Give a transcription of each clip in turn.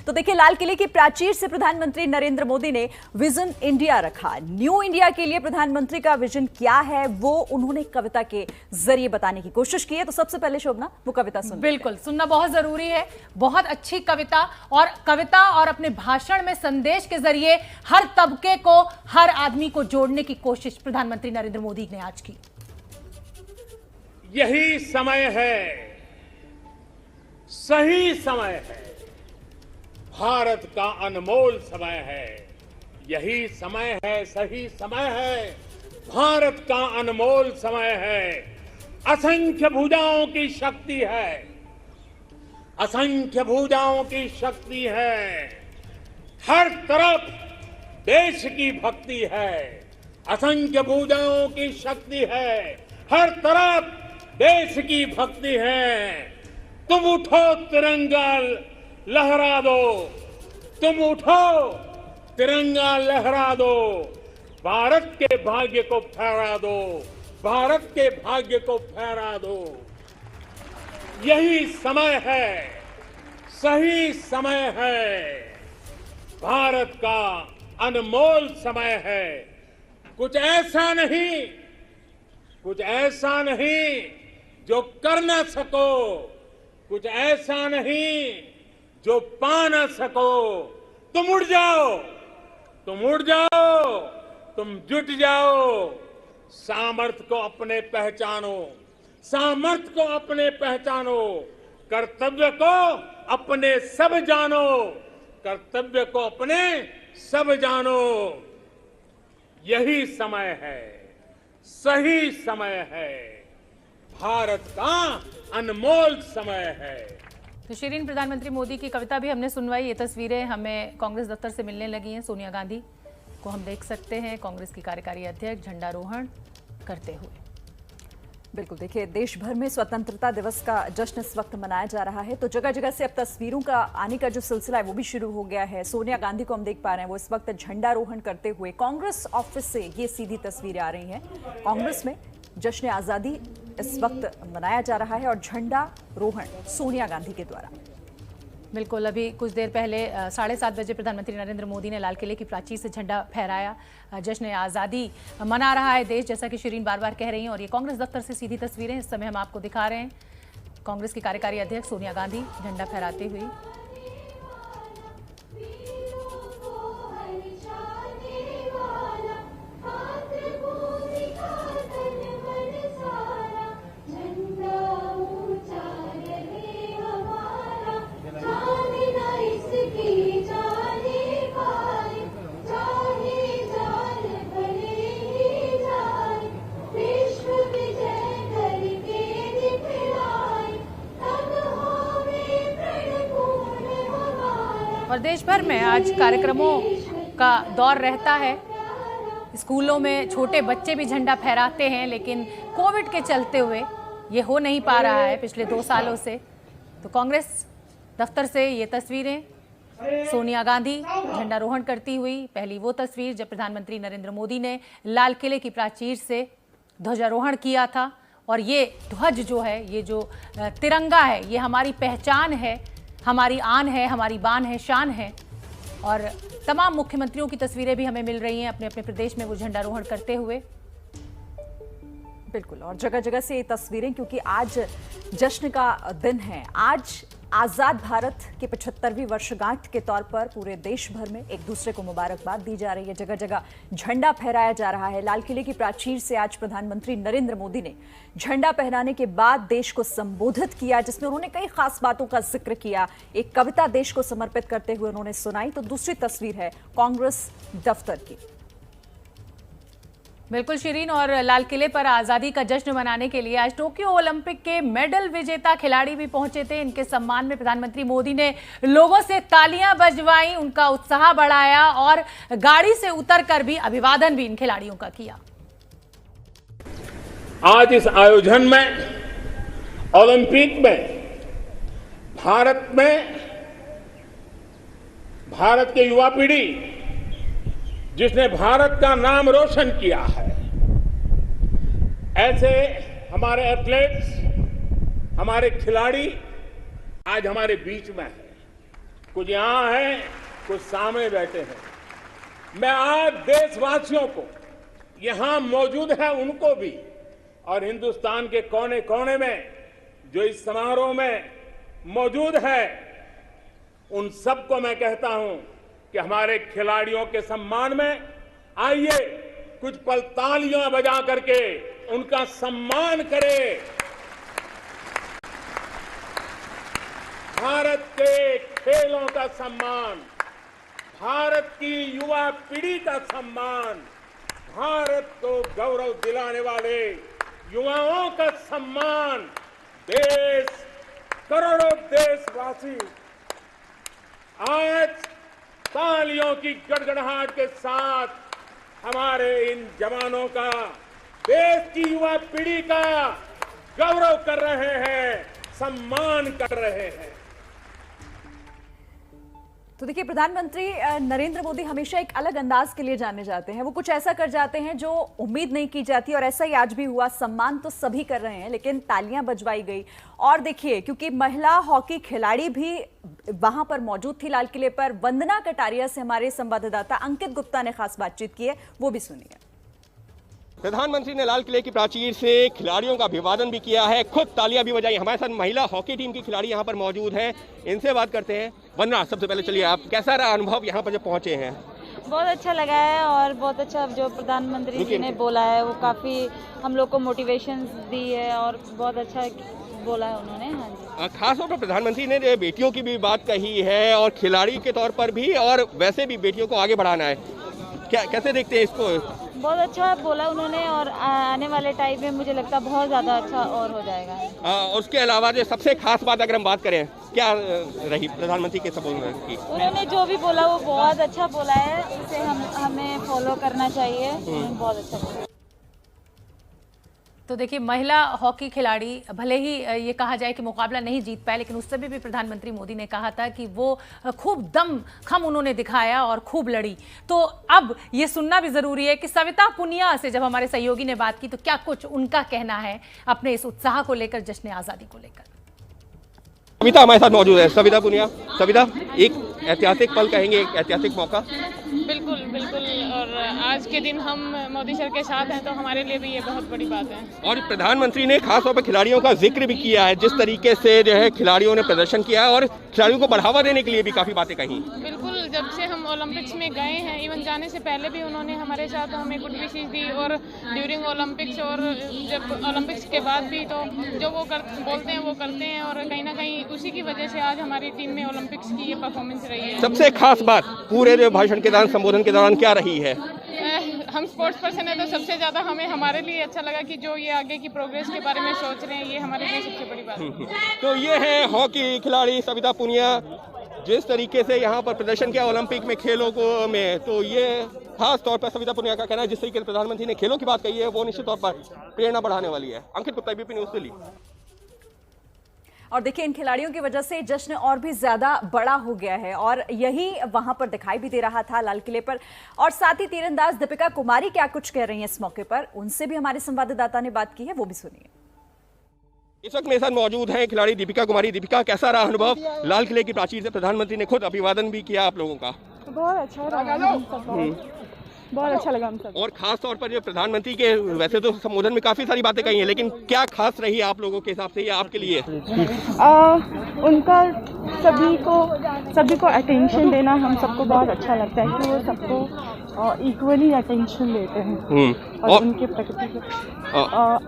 तो देखिए, लाल किले की प्राचीर से प्रधानमंत्री नरेंद्र मोदी ने विजन इंडिया रखा। न्यू इंडिया के लिए प्रधानमंत्री का विजन क्या है वो उन्होंने कविता के जरिए बताने की कोशिश की है। तो सबसे पहले शोभना वो कविता सुन। बिल्कुल, सुनना बहुत जरूरी है। बहुत अच्छी कविता और अपने भाषण में संदेश के जरिए हर तबके को, हर आदमी को जोड़ने की कोशिश प्रधानमंत्री नरेंद्र मोदी ने आज की। यही समय है, सही समय है, भारत का अनमोल समय है। यही समय है, सही समय है, भारत का अनमोल समय है। असंख्य भुजाओं की शक्ति है, असंख्य भुजाओं की शक्ति है। हर तरफ देश की भक्ति है, असंख्य भुजाओं की शक्ति है। हर तरफ देश की भक्ति है। तुम उठो तिरंगा लहरा दो, तुम उठो तिरंगा लहरा दो, भारत के भाग्य को फहरा दो, भारत के भाग्य को फहरा दो। यही समय है, सही समय है, भारत का अनमोल समय है। कुछ ऐसा नहीं जो कर न सको, कुछ ऐसा नहीं जो पा न सको। तुम उड़ जाओ, तुम उड़ जाओ, तुम जुट जाओ। सामर्थ्य को अपने पहचानो, सामर्थ्य को अपने पहचानो। कर्तव्य को अपने सब जानो, कर्तव्य को अपने सब जानो। यही समय है, सही समय है, भारत का अनमोल समय है। तो शिरीन, प्रधानमंत्री मोदी की कविता भी हमने सुनवाई। ये तस्वीरें हमें कांग्रेस दफ्तर से मिलने लगी हैं। सोनिया गांधी को हम देख सकते हैं कांग्रेस की कार्यकारी अध्यक्ष झंडारोहण करते हुए। बिल्कुल, देखिए, देश भर में स्वतंत्रता दिवस का जश्न इस वक्त मनाया जा रहा है। तो जगह जगह से अब तस्वीरों का आने का जो सिलसिला है वो भी शुरू हो गया है। सोनिया गांधी को हम देख पा रहे हैं, वो इस वक्त झंडारोहण करते हुए कांग्रेस ऑफिस से ये सीधी तस्वीरें आ रही हैं। कांग्रेस में जश्न आजादी इस वक्त मनाया जा रहा है और झंडा रोहण सोनिया गांधी के द्वारा। बिल्कुल, अभी कुछ देर पहले 7:30 बजे प्रधानमंत्री नरेंद्र मोदी ने लाल किले की प्राचीर से झंडा फहराया। जश्न आज़ादी मना रहा है देश, जैसा कि शिरीन बार बार कह रही हैं। और ये कांग्रेस दफ्तर से सीधी तस्वीरें इस समय हम आपको दिखा रहे हैं। कांग्रेस की कार्यकारी अध्यक्ष सोनिया गांधी झंडा फहराते हुए। और देश भर में आज कार्यक्रमों का दौर रहता है। स्कूलों में छोटे बच्चे भी झंडा फहराते हैं, लेकिन कोविड के चलते हुए ये हो नहीं पा रहा है पिछले 2 सालों से। तो कांग्रेस दफ्तर से ये तस्वीरें, सोनिया गांधी झंडारोहण करती हुई। पहली वो तस्वीर जब प्रधानमंत्री नरेंद्र मोदी ने लाल किले की प्राचीर से ध्वजारोहण किया था। और ये ध्वज जो है, ये जो तिरंगा है, ये हमारी पहचान है, हमारी आन है, हमारी बान है, शान है। और तमाम मुख्यमंत्रियों की तस्वीरें भी हमें मिल रही हैं अपने अपने प्रदेश में वो झंडारोहण करते हुए। बिल्कुल, और जगह जगह से ये तस्वीरें, क्योंकि आज जश्न का दिन है। आज आजाद भारत के 75वीं वर्षगांठ के तौर पर पूरे देश भर में एक दूसरे को मुबारकबाद दी जा रही है। जगह जगह झंडा फहराया जा रहा है। लाल किले की प्राचीर से आज प्रधानमंत्री नरेंद्र मोदी ने झंडा फहराने के बाद देश को संबोधित किया, जिसमें उन्होंने कई खास बातों का जिक्र किया। एक कविता देश को समर्पित करते हुए उन्होंने सुनाई। तो दूसरी तस्वीर है कांग्रेस दफ्तर की। बिल्कुल शिरीन, और लाल किले पर आज़ादी का जश्न मनाने के लिए आज टोक्यो ओलंपिक के मेडल विजेता खिलाड़ी भी पहुंचे थे। इनके सम्मान में प्रधानमंत्री मोदी ने लोगों से तालियां बजवाई, उनका उत्साह बढ़ाया और गाड़ी से उतरकर भी अभिवादन भी इन खिलाड़ियों का किया। आज इस आयोजन में, ओलंपिक में, भारत के युवा पीढ़ी जिसने भारत का नाम रोशन किया है, ऐसे हमारे एथलीट्स, हमारे खिलाड़ी आज हमारे बीच में हैं। कुछ यहाँ हैं, कुछ सामने बैठे हैं। मैं आज देशवासियों को, यहाँ मौजूद है उनको भी, और हिंदुस्तान के कोने कोने में जो इस समारोह में मौजूद है, उन सबको मैं कहता हूं कि हमारे खिलाड़ियों के सम्मान में आइए कुछ पल तालियां बजा करके उनका सम्मान करें। भारत के खेलों का सम्मान, भारत की युवा पीढ़ी का सम्मान, भारत को गौरव दिलाने वाले युवाओं का सम्मान, देश, करोड़ों देशवासी आज तालियों की गड़गड़ाहट के साथ हमारे इन जवानों का, देश की युवा पीढ़ी का गौरव कर रहे हैं, सम्मान कर रहे हैं। तो देखिए, प्रधानमंत्री नरेंद्र मोदी हमेशा एक अलग अंदाज के लिए जाने जाते हैं। वो कुछ ऐसा कर जाते हैं जो उम्मीद नहीं की जाती, और ऐसा ही आज भी हुआ। सम्मान तो सभी कर रहे हैं, लेकिन तालियां बजवाई गई। और देखिए, क्योंकि महिला हॉकी खिलाड़ी भी वहां पर मौजूद थी लाल किले पर, वंदना कटारिया से हमारे संवाददाता अंकित गुप्ता ने खास बातचीत की है, वो भी सुनिए। प्रधानमंत्री ने लाल किले की प्राचीर से खिलाड़ियों का अभिवादन भी किया है, खुद तालियां भी बजाई। हमारे साथ महिला हॉकी टीम की खिलाड़ी यहां पर मौजूद हैं, इनसे बात करते हैं। वंदना, सबसे पहले चलिए, आप कैसा रहा अनुभव यहाँ पर जब पहुंचे हैं? बहुत अच्छा लगा है, और बहुत अच्छा जो प्रधानमंत्री जी ने बोला है वो काफ़ी हम लोग को मोटिवेशन दी है, और बहुत अच्छा बोला है उन्होंने। हाँ जी, खासतौर पर प्रधानमंत्री ने बेटियों की भी बात कही है, और खिलाड़ी के तौर पर भी, और वैसे भी बेटियों को आगे बढ़ाना है। क्या, कैसे देखते हैं इसको? बहुत अच्छा बोला उन्होंने, और आने वाले टाइम में मुझे लगता है बहुत ज़्यादा अच्छा और हो जाएगा। उसके अलावा जो सबसे खास बात अगर हम बात करें, क्या रही प्रधानमंत्री के संबोधन की? उन्होंने जो भी बोला वो बहुत अच्छा बोला है, उसे हमें फॉलो करना चाहिए। बहुत अच्छा बोला। तो देखिए, महिला हॉकी खिलाड़ी भले ही ये कहा जाए कि मुकाबला नहीं जीत पाए, लेकिन उस समय भी प्रधानमंत्री मोदी ने कहा था कि वो खूब दमखम उन्होंने दिखाया और खूब लड़ी। तो अब ये सुनना भी ज़रूरी है कि सविता पुनिया से जब हमारे सहयोगी ने बात की, तो क्या कुछ उनका कहना है अपने इस उत्साह को लेकर, जश्न आज़ादी को लेकर। सविता हमारे साथ मौजूद है। सविता पुनिया, सविता, एक ऐतिहासिक पल कहेंगे, एक ऐतिहासिक मौका। बिल्कुल बिल्कुल, और आज के दिन हम मोदी सर के साथ हैं, तो हमारे लिए भी ये बहुत बड़ी बात है। और प्रधानमंत्री ने खासतौर पर खिलाड़ियों का जिक्र भी किया है, जिस तरीके से जो है खिलाड़ियों ने प्रदर्शन किया है, और खिलाड़ियों को बढ़ावा देने के लिए भी काफ़ी बातें कही। बिल्कुल, जब से हम ओलंपिक्स में गए हैं, इवन जाने से पहले भी उन्होंने हमारे साथ हमें गुड विशेस दी, और ड्यूरिंग ओलंपिक्स और जब ओलंपिक्स के बाद भी, तो जो वो बोलते हैं वो करते हैं, और कहीं ना कहीं उसी की वजह से आज हमारी टीम में ओलंपिक्स की ये परफॉर्मेंस रही है। सबसे खास बात पूरे जो भाषण के दौरान, संबोधन के दौरान क्या रही है? हम स्पोर्ट्स पर्सन है, तो सबसे ज़्यादा हमारे लिए अच्छा लगा कि जो ये आगे की प्रोग्रेस के बारे में सोच रहे हैं, ये हमारे लिए सबसे बड़ी बात है। तो ये है हॉकी खिलाड़ी सविता पुनिया, जिस तरीके से यहाँ पर प्रदर्शन किया ओलंपिक में, खेलों को में, तो ये खास तौर पर सविता पुनिया का कहना है, जिस तरीके से प्रधानमंत्री ने खेलों की बात कही है, वो निश्चित तौर पर प्रेरणा बढ़ाने वाली है। अंकित गुप्ता, एबीपी न्यूज़, दिल्ली। और देखिए, इन खिलाड़ियों की वजह से जश्न और भी ज्यादा बड़ा हो गया है, और यही वहां पर दिखाई भी दे रहा था लाल किले पर। और साथ ही तीरंदाज दीपिका कुमारी क्या कुछ कह रही हैं इस मौके पर, उनसे भी हमारे संवाददाता ने बात की है, वो भी सुनिए। इस वक्त मेरे साथ मौजूद है खिलाड़ी दीपिका कुमारी। दीपिका, कैसा रहा अनुभव? लाल किले की प्राचीर से प्रधानमंत्री ने खुद अभिवादन भी किया आप लोगों का। बहुत अच्छा रहा, बहुत अच्छा लगा हम सब। और खास तौर पर जो प्रधानमंत्री के, वैसे तो संबोधन में काफी सारी बातें कही हैं, लेकिन क्या खास रही आप लोगों के हिसाब से या आपके लिए? उनका सभी को अटेंशन देना हम सबको बहुत अच्छा लगता है, कि वो सबको इक्वली अटेंशन देते हैं, और उनके प्रकृति के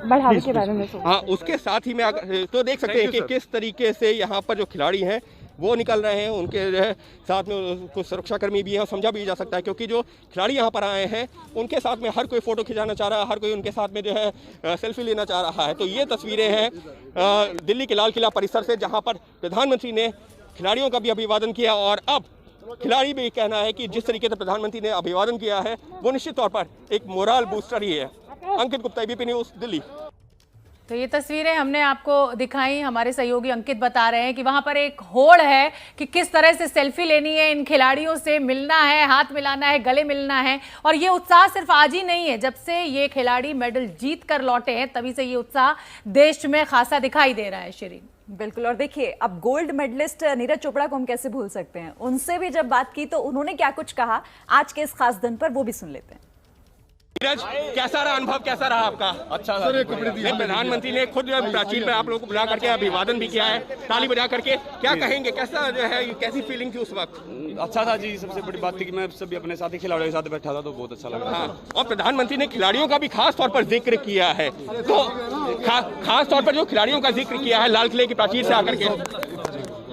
बढ़ावे के बारे में सोचते हैं। उसके साथ ही में तो देख सकते हैं कि किस तरीके से यहाँ पर जो खिलाड़ी हैं वो निकल रहे हैं, उनके जो है साथ में कुछ सुरक्षाकर्मी भी हैं, और समझा भी जा सकता है, क्योंकि जो खिलाड़ी यहाँ पर आए हैं उनके साथ में हर कोई फ़ोटो खिंचाना चाह रहा है, हर कोई उनके साथ में जो है सेल्फी लेना चाह रहा है। तो ये तस्वीरें हैं दिल्ली के लाल किला परिसर से, जहाँ पर प्रधानमंत्री ने खिलाड़ियों का भी अभिवादन किया, और अब खिलाड़ी भी कहना है कि जिस तरीके से प्रधानमंत्री ने अभिवादन किया है, वो निश्चित तौर पर एक मोरल बूस्टर ही है। अंकित गुप्ता, एबीपी न्यूज़, दिल्ली। तो ये तस्वीरें हमने आपको दिखाई, हमारे सहयोगी अंकित बता रहे हैं कि वहां पर एक होड़ है कि किस तरह से सेल्फी लेनी है, इन खिलाड़ियों से मिलना है, हाथ मिलाना है, गले मिलना है। और ये उत्साह सिर्फ आज ही नहीं है, जब से ये खिलाड़ी मेडल जीत कर लौटे हैं, तभी से ये उत्साह देश में खासा दिखाई दे रहा है। शिरीन। बिल्कुल। और देखिए, अब गोल्ड मेडलिस्ट नीरज चोपड़ा को हम कैसे भूल सकते हैं। उनसे भी जब बात की तो उन्होंने क्या कुछ कहा आज के इस खास दिन पर, वो भी सुन लेते हैं। नीरज, कैसा रहा अनुभव, कैसा रहा आपका? अच्छा था। प्रधानमंत्री ने खुद प्राचीर पर आप लोगों को बुला करके अभिवादन भी किया है, ताली बजा करके। क्या कहेंगे, कैसा जो है, कैसी फीलिंग थी उस वक्त? अच्छा था जी। सबसे बड़ी बात थी कि मैं सभी अपने साथी खिलाड़ियों के साथ बैठा था, तो बहुत अच्छा लग रहा था। और प्रधानमंत्री ने खिलाड़ियों का भी खास तौर पर जिक्र किया है, तो खास तौर पर जो खिलाड़ियों का जिक्र किया है लाल किले की प्राचीर से आकर के,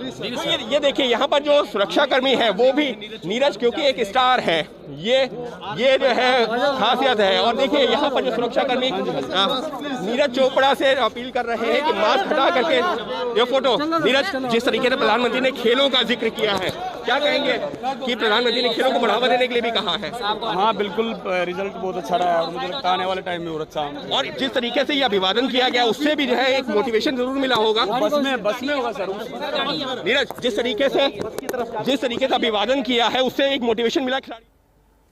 तो ये देखिए यहाँ पर जो सुरक्षा कर्मी है वो भी नीरज, क्योंकि एक स्टार है, ये जो है खासियत है। और देखिए यहाँ पर जो सुरक्षा कर्मी नीरज चोपड़ा से अपील कर रहे हैं कि मास्क हटा करके ये फोटो। नीरज, जिस तरीके से प्रधानमंत्री ने खेलों का जिक्र किया है, क्या कहेंगे कि प्रधानमंत्री ने खेलों को बढ़ावा देने के लिए भी कहा है? हाँ बिल्कुल, रिजल्ट बहुत अच्छा रहा है और मुझे लगता है आने वाले टाइम में और अच्छा। और जिस तरीके से ये अभिवादन किया गया उससे भी जो है एक मोटिवेशन जरूर मिला होगा। बस में होगा सर। नीरज, जिस तरीके से अभिवादन किया है उससे एक मोटिवेशन मिला खिलाड़ी।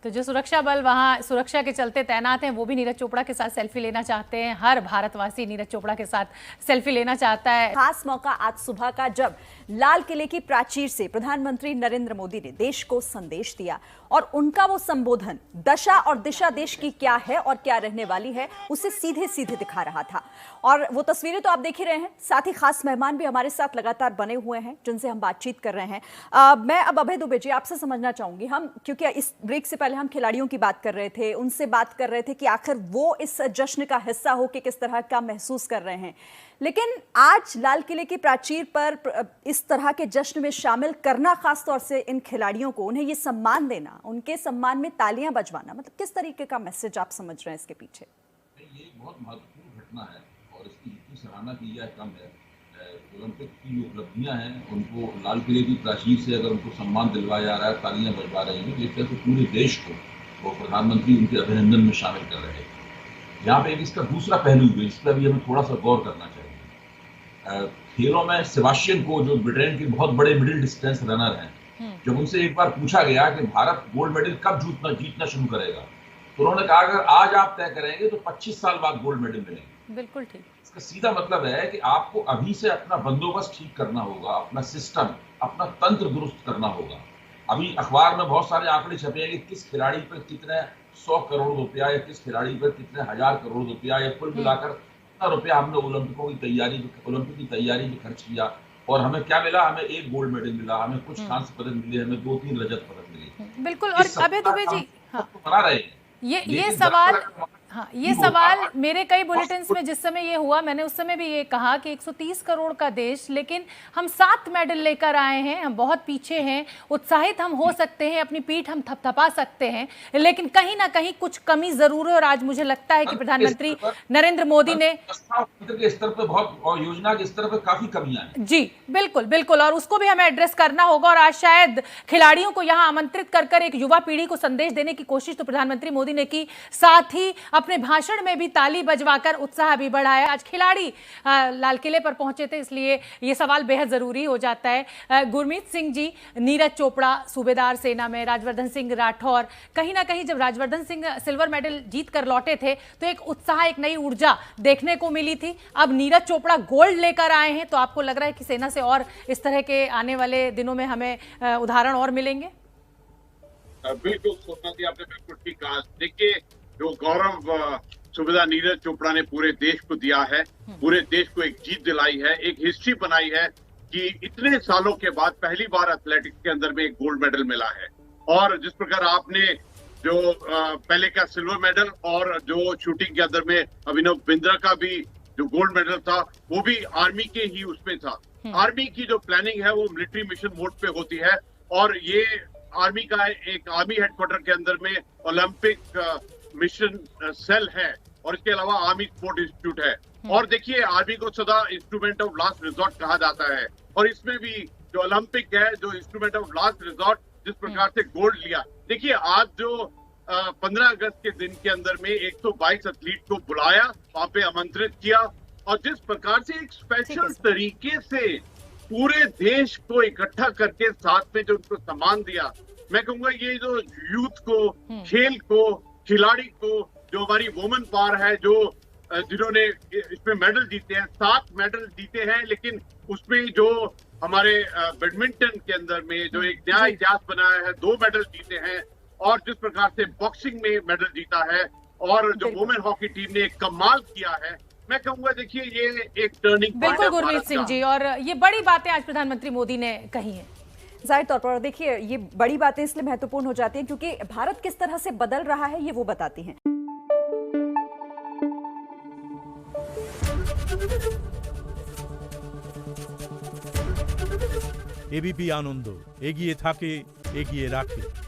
तो जो सुरक्षा बल वहाँ सुरक्षा के चलते तैनात हैं वो भी नीरज चोपड़ा के साथ सेल्फी लेना चाहते हैं। हर भारतवासी नीरज चोपड़ा के साथ सेल्फी लेना चाहता है। खास मौका आज सुबह का, जब लाल किले की प्राचीर से प्रधानमंत्री नरेंद्र मोदी ने देश को संदेश दिया और उनका वो संबोधन दशा और दिशा देश की क्या है और क्या रहने वाली है उसे सीधे सीधे दिखा रहा था। और वो तस्वीरें तो आप देख ही रहे हैं, साथ ही खास मेहमान भी हमारे साथ लगातार बने हुए हैं जिनसे हम बातचीत कर रहे हैं। मैं अब अभय दुबे जी आपसे समझना चाहूंगी, हम क्योंकि इस ब्रेक से पहले हम खिलाड़ियों की बात कर रहे थे, उनसे बात कर रहे थे कि आखिर वो इस जश्न का हिस्सा हो के किस तरह का महसूस कर रहे हैं, लेकिन आज लाल किले की प्राचीर पर इस तरह के जश्न में शामिल करना, खासतौर से इन खिलाड़ियों को, उन्हें ये सम्मान देना, उनके सम्मान में तालियां बजवाना, मतलब किस तरीके का मैसेज आप समझ रहे हैं इसके पीछे? ये एक बहुत महत्वपूर्ण घटना है और इसकी जितनी सराहना की जाए कम है। ओलंपिक की जो उपलब्धियां हैं उनको लाल किले की प्राचीर से अगर उनको सम्मान दिलवाया जा रहा है, तालियां बजवा रही हैं, तो इस तरह से पूरे देश को वो प्रधानमंत्री उनके अभिनंदन में शामिल कर रहे हैं। यहाँ पे एक इसका दूसरा पहलू है, इस पर भी हमें थोड़ा सा गौर करना चाहिए। खेलों में सेबास्टियन को, जो ब्रिटेन के बहुत बड़े मिडिल डिस्टेंस रनर हैं, जब उनसे एक बार पूछा गया कि भारत गोल्ड मेडल कब जीतना शुरू करेगा, तो उन्होंने कहा अगर आज आप तय करेंगे तो 25 साल बाद गोल्ड मेडल मिलेंगे। बिल्कुल ठीक। इसका सीधा मतलब है कि आपको अभी से अपना बंदोबस्त ठीक करना होगा, अपना सिस्टम, अपना तंत्र दुरुस्त करना होगा। अभी अखबार में बहुत सारे आंकड़े छपे हैं कि किस खिलाड़ी पर कितने 100 करोड़ रुपया या किस खिलाड़ी पर कितने 1000 करोड़ रुपया या कुल मिलाकर कितना रुपया हमने ओलंपिक की तैयारी में खर्च किया और हमें क्या मिला? हमें एक गोल्ड मेडल मिला, हमें कुछ कांस्य पदक मिले, हमें 2-3 रजत पदक मिले। बिल्कुल। और अभय दुबे जी, हाँ, बना रहे हैं ये सवाल मेरे कई बुलेटिन्स में जिस समय ये हुआ, मैंने उस समय भी ये कहा कि 130 करोड़ का देश, लेकिन हम 7 मेडल लेकर आए हैं, हम बहुत पीछे हैं। उत्साहित हम हो सकते हैं, अपनी पीठ हम थपथपा सकते हैं, लेकिन कहीं ना कहीं कुछ कमी जरूर है। और आज मुझे लगता है कि प्रधानमंत्री नरेंद्र मोदी ने के स्तर पर बहुत और योजना के स्तर पर काफी कमियां हैं। जी बिल्कुल बिल्कुल, और उसको भी हमें एड्रेस करना होगा। और आज शायद खिलाड़ियों को यहाँ आमंत्रित कर एक युवा पीढ़ी को संदेश देने की कोशिश तो प्रधानमंत्री मोदी ने की, साथ ही अपने भाषण में भी ताली बजवाकर उत्साह भी बढ़ाया। आज खिलाड़ी लाल किले पर पहुंचे थे, इसलिए ये सवाल बेहद जरूरी हो जाता है। गुरमीत सिंह जी, नीरज चोपड़ा सूबेदार सेना में, राजवर्धन सिंह राठौर, कहीं ना कहीं जब राजवर्धन सिंह सिल्वर मेडल जीत कर लौटे थे तो एक उत्साह, एक नई ऊर्जा देखने को मिली थी। अब नीरज चोपड़ा गोल्ड लेकर आए हैं, तो आपको लग रहा है कि सेना से और इस तरह के आने वाले दिनों में हमें उदाहरण और मिलेंगे? बिल्कुल सोचना थी आपने, बिल्कुल ठीक कहा। देखिए, जो गौरव सूबेदार नीरज चोपड़ा ने पूरे देश को दिया है, पूरे देश को एक जीत दिलाई है, एक हिस्ट्री बनाई है कि इतने सालों के बाद पहली बार एथलेटिक्स के अंदर में एक गोल्ड मेडल मिला है। और जिस प्रकार आपने जो पहले का सिल्वर मेडल और जो शूटिंग के अंदर में अभिनव बिंद्रा का भी जो गोल्ड मेडल था वो भी आर्मी के ही उसमें था। आर्मी की जो प्लानिंग है वो मिलिट्री मिशन मोड पे होती है और ये आर्मी का एक आर्मी हेडक्वार्टर के अंदर में ओलंपिक मिशन सेल है और इसके अलावा आर्मी स्पोर्ट इंस्टीट्यूट है। और देखिए, आर्मी को सदा इंस्ट्रूमेंट ऑफ लास्ट रिजॉर्ट कहा जाता है और इसमें भी जो ओलंपिक है, जो इंस्ट्रूमेंट ऑफ लास्ट रिजॉर्ट जिस प्रकार से गोल्ड लिया। देखिए, आज जो 15 अगस्त के दिन के अंदर में 122 एथलीट को बुलाया, वहां पे आमंत्रित किया और जिस प्रकार से एक स्पेशल तरीके से पूरे देश को इकट्ठा करके साथ में जो उनको सम्मान दिया, मैं कहूंगा ये जो यूथ को, खेल को, खिलाड़ी को, जो हमारी वुमेन पावर है, जो जिन्होंने इसमें मेडल जीते हैं, 7 मेडल जीते हैं, लेकिन उसमें जो हमारे बैडमिंटन के अंदर में जो एक नया इतिहास बनाया है, 2 मेडल जीते हैं, और जिस प्रकार से बॉक्सिंग में मेडल जीता है, और जो वुमेन हॉकी टीम ने एक कमाल किया है, मैं कहूंगा देखिए ये एक टर्निंग पॉइंट बिल्कुल गुरमीत सिंह जी, और ये बड़ी बातें आज प्रधानमंत्री मोदी ने कही हैं। जाहिर तौर पर देखिए ये बड़ी बातें इसलिए महत्वपूर्ण हो जाती हैं क्योंकि भारत किस तरह से बदल रहा है ये वो बताती हैं। एबीपी आनंद एगिए थाके एगिए राखे।